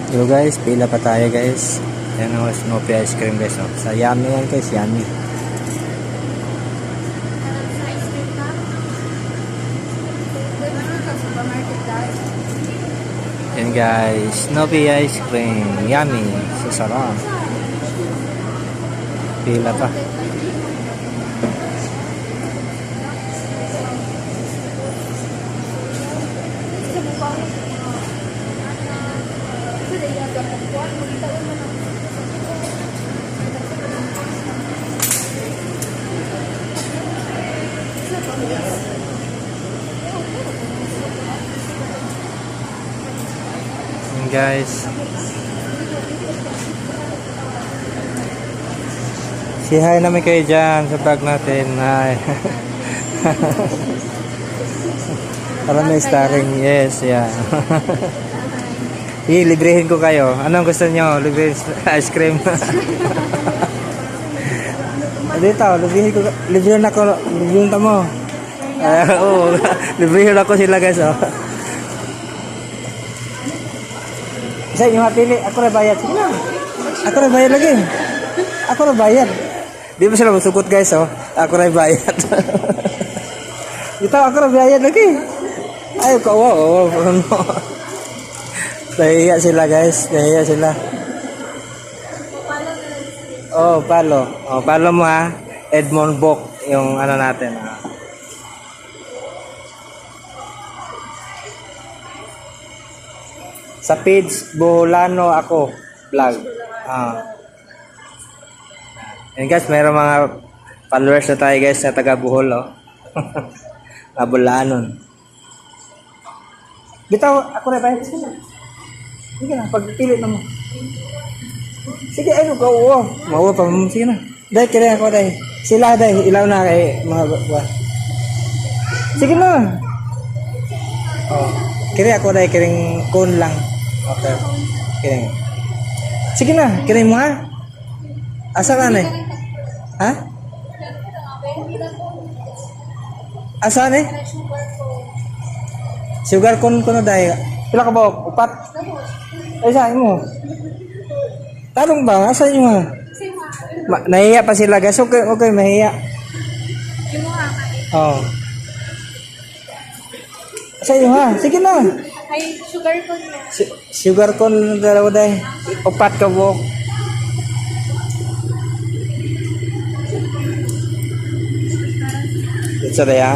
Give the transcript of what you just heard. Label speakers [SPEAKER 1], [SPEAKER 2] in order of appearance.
[SPEAKER 1] Yo guys, pila pa tayo guys. Yan ang Snoopy ice cream guys. Oh. Sa Yummy yan guys, Yummy. Yan guys, Snoopy ice cream, Yummy. Sasarap. Pila pa. Guys, say hi namin kayo dyan sa vlog natin. Hi. Para may starring. Yes, yeah. Sige, librehin ko kayo. Anong gusto nyo? Librehin ice cream. Dito, librehin ako. Librehin mo. Oo, librehin ako sila guys. Oh. Sa inyo mapili, ako na bayad. Sige na. Ako na bayad lagi. Ako na bayad. Di ba sila masukot guys, oh? Ako na bayad. Ito, ako na bayad lagi. Ay, wow. Nahiya sila guys. Nahiya sila. Oh, palo. Oh, palo mo ha. Edmond Book, yung ano natin. Sa page Boholano ako vlog. And guys, mayroong mga followers na tayo guys sa taga Bohol, oh. Bolanon. Bitaw, ako na ba? Sige na, pagpili na mo. Sige, ay ko, oo. Mauwa pa mo, sige na. Dahil kaya ako dahil. Sila dahil, ilaw na kay mga buwan. Sige na. Oh, kaya ako dahil kiring kon lang. Okay. Kiring. Sige na, kiring mo ha? Asa ka na eh? Ha? Asa na eh? Sugar con ko na dahil. Pila ka ba? Upat? Ay, saan mo? Talong ba? Asa nyo ha? Nahiya pa sila guys. Okay, mahiya. Oo. Asa nyo ha? Sige na.
[SPEAKER 2] Ay, sugar con na.
[SPEAKER 1] Sugar con dalawa dahil. Upat ka po. Ito sa daya.